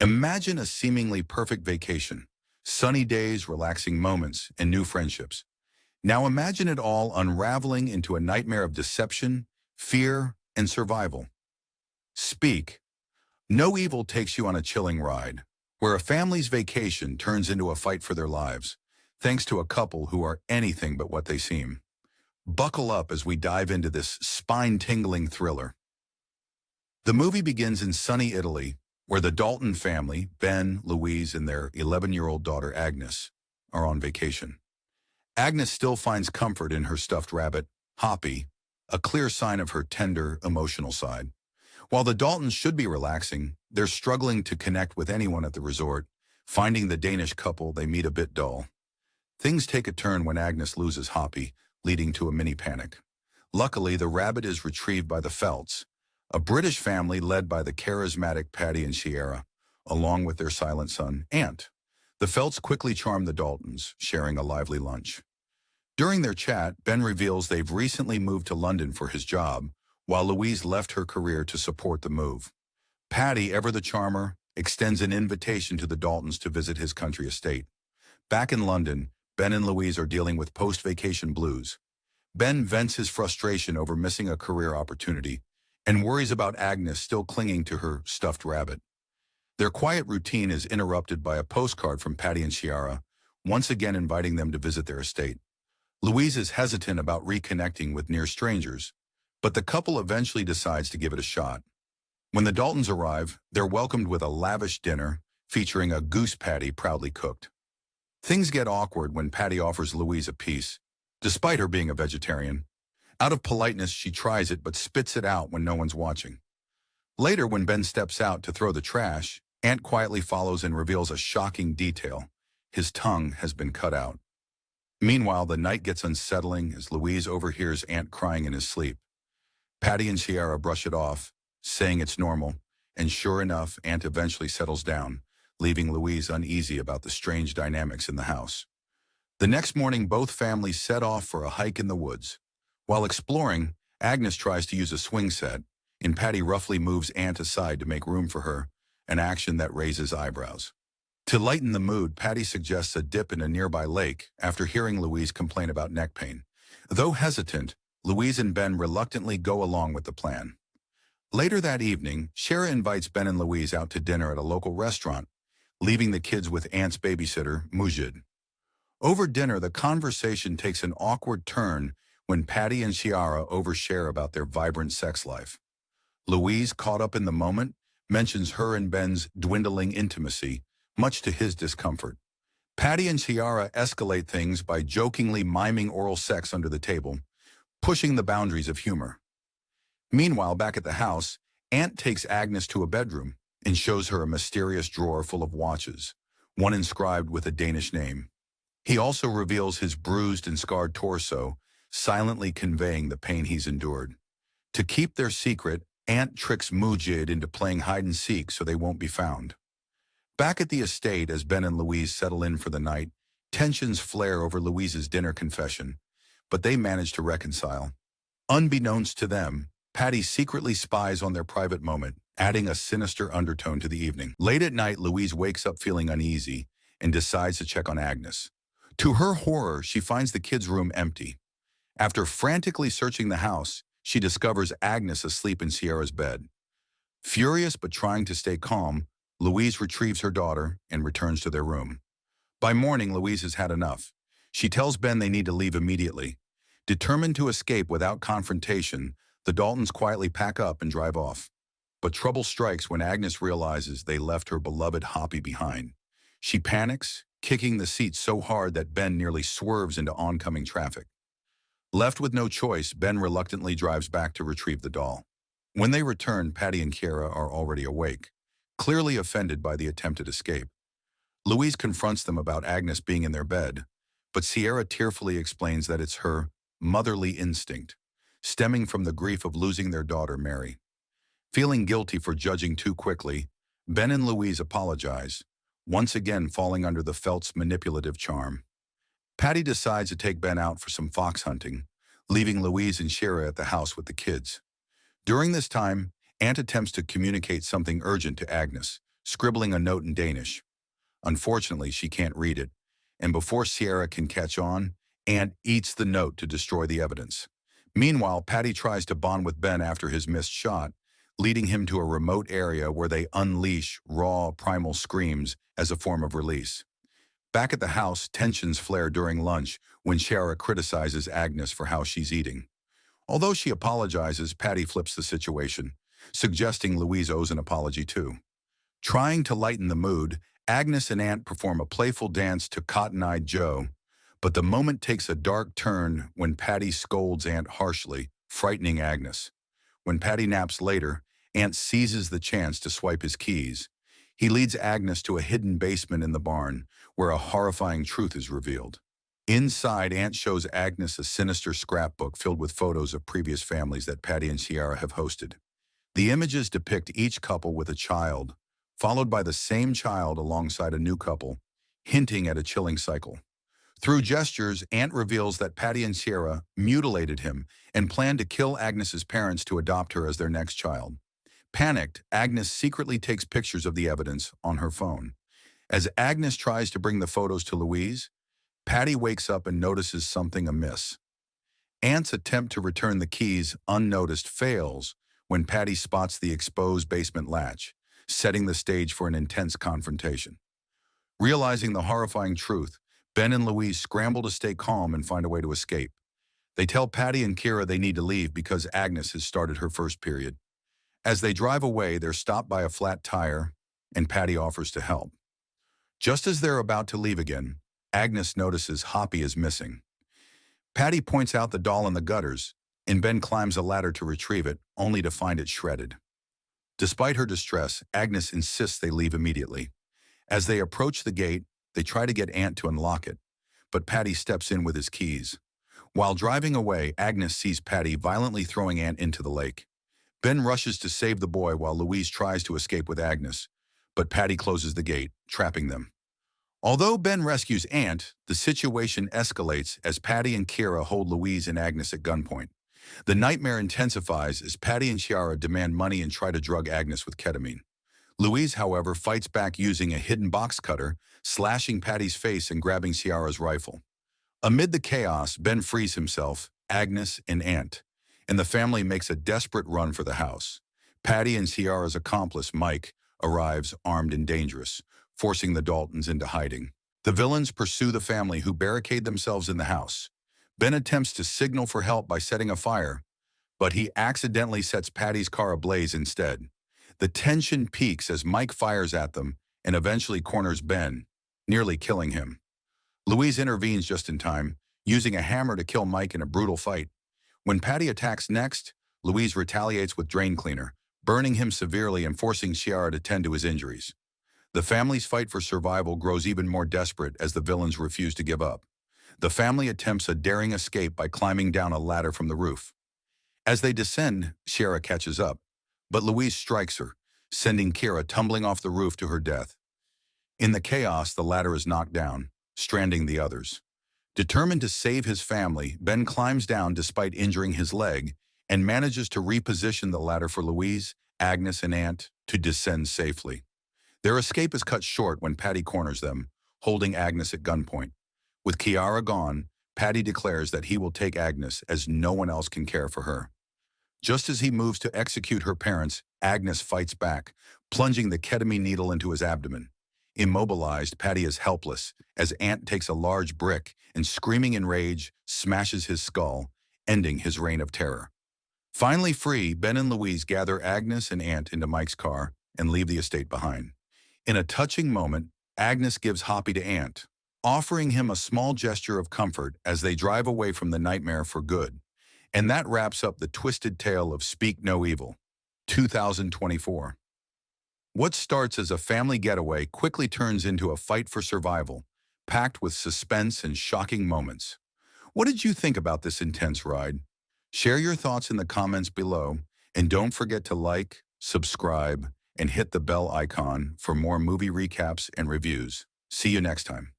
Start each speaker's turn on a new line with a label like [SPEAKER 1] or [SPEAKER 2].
[SPEAKER 1] Imagine a seemingly perfect vacation, sunny days, relaxing moments, and new friendships. Now imagine it all unraveling into a nightmare of deception, fear, and survival. Speak. No Evil takes you on a chilling ride, where a family's vacation turns into a fight for their lives, thanks to a couple who are anything but what they seem. Buckle up as we dive into this spine-tingling thriller. The movie begins in sunny Italy, where the Dalton family, Ben, Louise, and their 11-year-old daughter Agnes, are on vacation. Agnes still finds comfort in her stuffed rabbit, Hoppy, a clear sign of her tender, emotional side. While the Daltons should be relaxing, they're struggling to connect with anyone at the resort, finding the Danish couple they meet a bit dull. Things take a turn when Agnes loses Hoppy, leading to a mini panic. Luckily, the rabbit is retrieved by the Felts, a British family led by the charismatic Patty and Sierra, along with their silent son, Ant. The Felts quickly charm the Daltons, sharing a lively lunch. During their chat, Ben reveals they've recently moved to London for his job, while Louise left her career to support the move. Patty, ever the charmer, extends an invitation to the Daltons to visit his country estate. Back in London, Ben and Louise are dealing with post-vacation blues. Ben vents his frustration over missing a career opportunity and worries about Agnes still clinging to her stuffed rabbit. Their quiet routine is interrupted by a postcard from Patty and Chiara, once again inviting them to visit their estate. Louise is hesitant about reconnecting with near strangers, but the couple eventually decides to give it a shot. When the Daltons arrive, they're welcomed with a lavish dinner featuring a goose patty proudly cooked. Things get awkward when Patty offers Louise a piece, despite her being a vegetarian. Out of politeness, she tries it but spits it out when no one's watching. Later, when Ben steps out to throw the trash, Ant quietly follows and reveals a shocking detail. His tongue has been cut out. Meanwhile, the night gets unsettling as Louise overhears Ant crying in his sleep. Patty and Sierra brush it off, saying it's normal, and sure enough, Ant eventually settles down, leaving Louise uneasy about the strange dynamics in the house. The next morning, both families set off for a hike in the woods. While exploring, Agnes tries to use a swing set, and Patty roughly moves Ant aside to make room for her, an action that raises eyebrows. To lighten the mood, Patty suggests a dip in a nearby lake after hearing Louise complain about neck pain. Though hesitant, Louise and Ben reluctantly go along with the plan. Later that evening, Shara invites Ben and Louise out to dinner at a local restaurant, leaving the kids with Ant's babysitter, Mujid. Over dinner, the conversation takes an awkward turn when Patty and Chiara overshare about their vibrant sex life. Louise, caught up in the moment, mentions her and Ben's dwindling intimacy, much to his discomfort. Patty and Chiara escalate things by jokingly miming oral sex under the table, pushing the boundaries of humor. Meanwhile, back at the house, Ant takes Agnes to a bedroom and shows her a mysterious drawer full of watches, one inscribed with a Danish name. He also reveals his bruised and scarred torso, silently conveying the pain he's endured. To keep their secret, Ant tricks Mujid into playing hide-and-seek so they won't be found. Back at the estate, as Ben and Louise settle in for the night, tensions flare over Louise's dinner confession, but they manage to reconcile. Unbeknownst to them, Patty secretly spies on their private moment, adding a sinister undertone to the evening. Late at night, Louise wakes up feeling uneasy and decides to check on Agnes. To her horror, she finds the kids' room empty. After frantically searching the house, she discovers Agnes asleep in Sierra's bed. Furious but trying to stay calm, Louise retrieves her daughter and returns to their room. By morning, Louise has had enough. She tells Ben they need to leave immediately. Determined to escape without confrontation, the Daltons quietly pack up and drive off. But trouble strikes when Agnes realizes they left her beloved Hoppy behind. She panics, kicking the seat so hard that Ben nearly swerves into oncoming traffic. Left with no choice, Ben reluctantly drives back to retrieve the doll. When they return, Patty and Chiara are already awake, clearly offended by the attempted escape. Louise confronts them about Agnes being in their bed, but Sierra tearfully explains that it's her motherly instinct, stemming from the grief of losing their daughter, Mary. Feeling guilty for judging too quickly, Ben and Louise apologize, once again falling under the Felt's manipulative charm. Patty decides to take Ben out for some fox hunting, leaving Louise and Shara at the house with the kids. During this time, Ant attempts to communicate something urgent to Agnes, scribbling a note in Danish. Unfortunately, she can't read it, and before Sierra can catch on, Ant eats the note to destroy the evidence. Meanwhile, Patty tries to bond with Ben after his missed shot, leading him to a remote area where they unleash raw, primal screams as a form of release. Back at the house, tensions flare during lunch when Sierra criticizes Agnes for how she's eating. Although she apologizes, Patty flips the situation, suggesting Louise owes an apology too. Trying to lighten the mood, Agnes and Ant perform a playful dance to Cotton-Eyed Joe, but the moment takes a dark turn when Patty scolds Ant harshly, frightening Agnes. When Patty naps later, Ant seizes the chance to swipe his keys. He leads Agnes to a hidden basement in the barn, where a horrifying truth is revealed. Inside, Ant shows Agnes a sinister scrapbook filled with photos of previous families that Patty and Sierra have hosted. The images depict each couple with a child, followed by the same child alongside a new couple, hinting at a chilling cycle. Through gestures, Ant reveals that Patty and Sierra mutilated him and planned to kill Agnes's parents to adopt her as their next child. Panicked, Agnes secretly takes pictures of the evidence on her phone. As Agnes tries to bring the photos to Louise, Patty wakes up and notices something amiss. Ant's attempt to return the keys unnoticed fails when Patty spots the exposed basement latch, setting the stage for an intense confrontation. Realizing the horrifying truth, Ben and Louise scramble to stay calm and find a way to escape. They tell Patty and Kira they need to leave because Agnes has started her first period. As they drive away, they're stopped by a flat tire, and Patty offers to help. Just as they're about to leave again, Agnes notices Hoppy is missing. Patty points out the doll in the gutters, and Ben climbs a ladder to retrieve it, only to find it shredded. Despite her distress, Agnes insists they leave immediately. As they approach the gate, they try to get Ant to unlock it, but Patty steps in with his keys. While driving away, Agnes sees Patty violently throwing Ant into the lake. Ben rushes to save the boy while Louise tries to escape with Agnes, but Patty closes the gate, trapping them. Although Ben rescues Ant, the situation escalates as Patty and Kira hold Louise and Agnes at gunpoint. The nightmare intensifies as Patty and Sierra demand money and try to drug Agnes with ketamine. Louise, however, fights back using a hidden box cutter, slashing Patty's face and grabbing Sierra's rifle. Amid the chaos, Ben frees himself, Agnes, and Ant, and the family makes a desperate run for the house. Patty and Sierra's accomplice, Mike, arrives armed and dangerous, forcing the Daltons into hiding. The villains pursue the family, who barricade themselves in the house. Ben attempts to signal for help by setting a fire, but he accidentally sets Patty's car ablaze instead. The tension peaks as Mike fires at them and eventually corners Ben, nearly killing him. Louise intervenes just in time, using a hammer to kill Mike in a brutal fight. When Patty attacks next, Louise retaliates with drain cleaner, burning him severely and forcing Sierra to tend to his injuries. The family's fight for survival grows even more desperate as the villains refuse to give up. The family attempts a daring escape by climbing down a ladder from the roof. As they descend, Sierra catches up, but Louise strikes her, sending Kira tumbling off the roof to her death. In the chaos, the ladder is knocked down, stranding the others. Determined to save his family, Ben climbs down despite injuring his leg and manages to reposition the ladder for Louise, Agnes, and Ant to descend safely. Their escape is cut short when Patty corners them, holding Agnes at gunpoint. With Kiara gone, Patty declares that he will take Agnes as no one else can care for her. Just as he moves to execute her parents, Agnes fights back, plunging the ketamine needle into his abdomen. Immobilized, Patty is helpless as Ant takes a large brick and, screaming in rage, smashes his skull, ending his reign of terror. Finally free, Ben and Louise gather Agnes and Ant into Mike's car and leave the estate behind. In a touching moment, Agnes gives Hoppy to Ant, offering him a small gesture of comfort as they drive away from the nightmare for good. And that wraps up the twisted tale of Speak No Evil, 2024. What starts as a family getaway quickly turns into a fight for survival, packed with suspense and shocking moments. What did you think about this intense ride? Share your thoughts in the comments below, and don't forget to like, subscribe, and hit the bell icon for more movie recaps and reviews. See you next time.